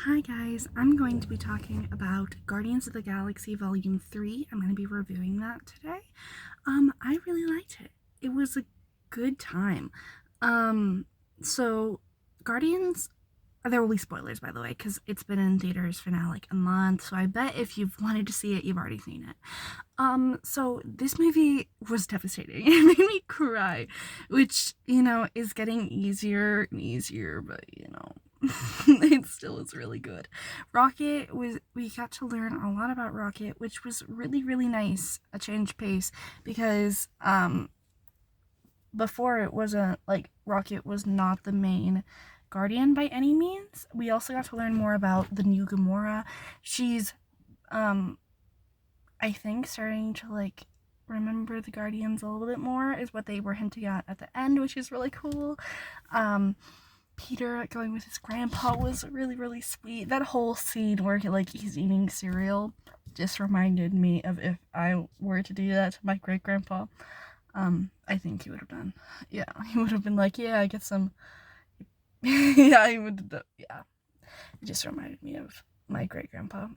Hi guys, I'm going to be talking about Guardians of the Galaxy Volume 3. I'm going to be reviewing that today. I really liked it. It was a good time. So Guardians, there will be spoilers by the way, because it's been in theaters for now like a month, so I bet if you've wanted to see it, you've already seen it. So this movie was devastating. It made me cry, which, is getting easier and easier, but it still is really good. We got to learn a lot about Rocket, which was really, really nice, a change pace, because, before it wasn't, like, Rocket was not the main Guardian by any means. We also got to learn more about the new Gamora. She's, I think starting to, like, remember the Guardians a little bit more is what they were hinting at the end, which is really cool. Peter going with his grandpa was really, really sweet. That whole scene where he's eating cereal just reminded me of if I were to do that to my great grandpa. I think he would have done. Yeah, he would have been like, yeah, I get some. Yeah, he would. Yeah, it just reminded me of my great grandpa.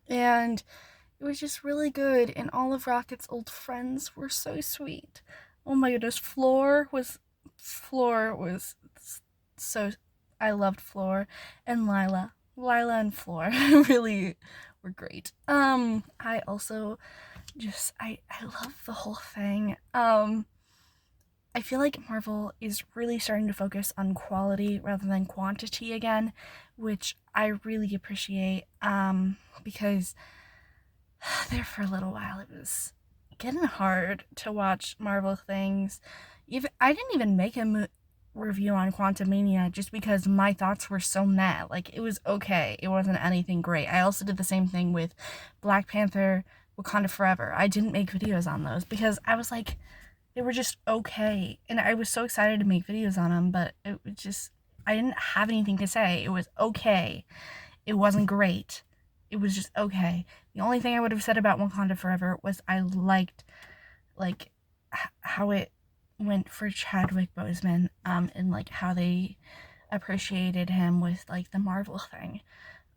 And it was just really good, and all of Rocket's old friends were so sweet. Oh my goodness, Floor was so. I loved Floor and Lila. Lila and Floor really were great. I also just I love the whole thing. I feel like Marvel is really starting to focus on quality rather than quantity again, which I really appreciate. Because there for a little while it was getting hard to watch Marvel things. Even I didn't even make a review on Quantumania just because my thoughts were so meh. Like, it was okay. It wasn't anything great. I also did the same thing with Black Panther, Wakanda Forever. I didn't make videos on those because I was like, they were just okay. And I was so excited to make videos on them, but it was just, I didn't have anything to say. It was okay. It wasn't great. It was just okay. The only thing I would have said about Wakanda Forever was I liked, like, how it went for Chadwick Boseman, and like how they appreciated him with like the Marvel thing.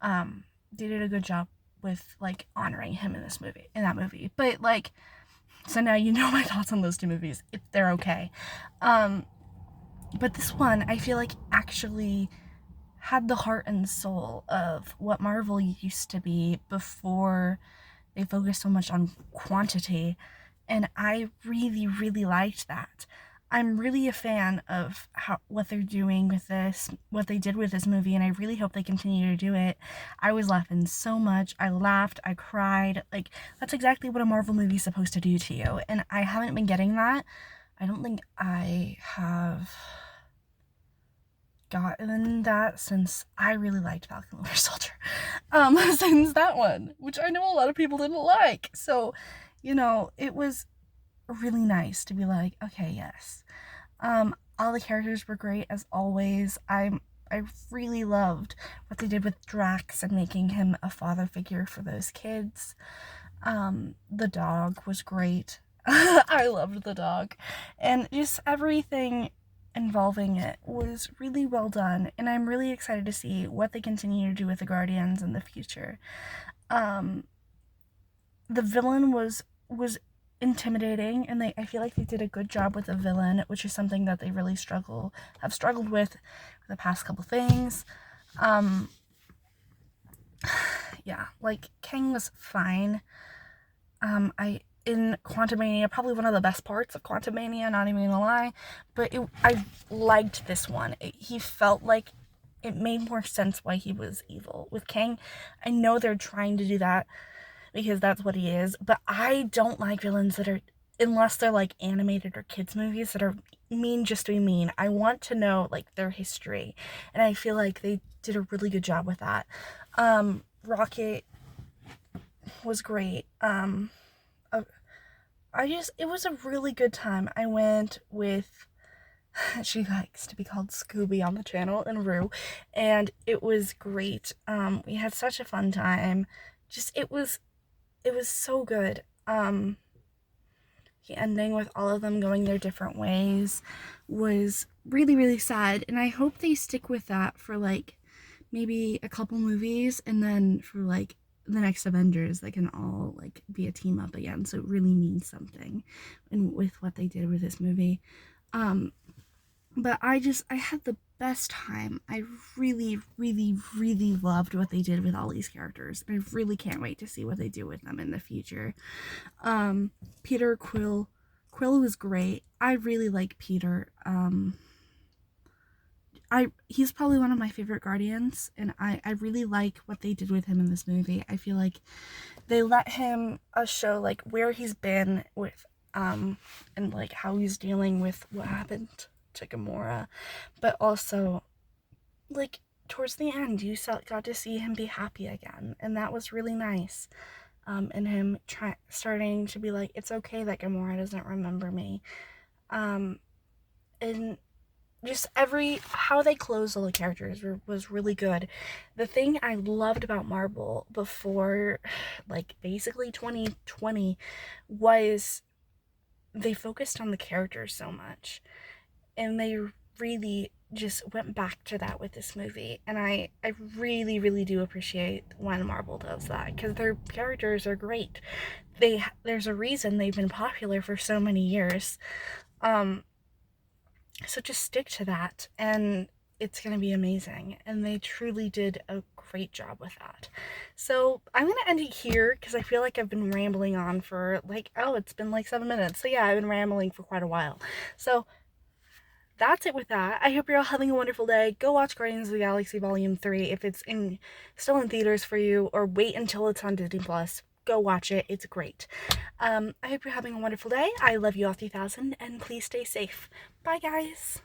They did a good job with like honoring him in that movie. But like, so now you know my thoughts on those two movies. They're okay. But this one, I feel like actually had the heart and soul of what Marvel used to be before they focused so much on quantity, and I really, really liked that. I'm really a fan of what they're doing with this, what they did with this movie, and I really hope they continue to do it. I was laughing so much. I laughed, I cried. Like, that's exactly what a Marvel movie is supposed to do to you, and I haven't been getting that. I don't think I have gotten that since I really liked Falcon Winter Soldier. Since that one, which I know a lot of people didn't like. So, it was really nice to be like, okay, yes. All the characters were great as always. I really loved what they did with Drax and making him a father figure for those kids. The dog was great. I loved the dog. And just everything involving it was really well done, and I'm really excited to see what they continue to do with the Guardians in the future. Um, the villain was intimidating, and I feel like they did a good job with the villain, which is something that they really have struggled with the past couple things. Um, yeah, like Kang was fine. I in Quantumania, probably one of the best parts of Quantumania, not even gonna lie, but I liked this one. He felt like it made more sense why he was evil. With Kang, I know they're trying to do that because that's what he is, but I don't like villains that are, unless they're like animated or kids movies, that are mean just to be mean. I want to know like their history, and I feel like they did a really good job with that. Rocket was great. It was a really good time. I went with, she likes to be called Scooby on the channel, and Rue, and it was great. We had such a fun time. Just, it was so good. The ending with all of them going their different ways was really, really sad, and I hope they stick with that for like maybe a couple movies, and then for like the next Avengers, they can all like be a team up again. So it really means something, and with what they did with this movie. Um, but I had the best time. I really, really, really loved what they did with all these characters. I really can't wait to see what they do with them in the future. Peter Quill. Quill was great. I really like Peter. He's probably one of my favorite Guardians, and I really like what they did with him in this movie. I feel like they let him show like where he's been with and like how he's dealing with what happened to Gamora, but also like towards the end got to see him be happy again, and that was really nice. And him starting to be like, it's okay that Gamora doesn't remember me. And just how they closed all the characters was really good. The thing I loved about Marvel before like basically 2020 was they focused on the characters so much, and they really just went back to that with this movie. And I really, really do appreciate when Marvel does that, because their characters are great. There's a reason they've been popular for so many years. So just stick to that, and it's going to be amazing. And they truly did a great job with that. So I'm going to end it here because I feel like I've been rambling on for like, oh, it's been like 7 minutes. So yeah, I've been rambling for quite a while. So that's it with that. I hope you're all having a wonderful day. Go watch Guardians of the Galaxy Volume 3 if it's still in theaters for you, or wait until it's on Disney Plus. Go watch it. It's great. I hope you're having a wonderful day. I love you all 3000, and please stay safe. Bye, guys.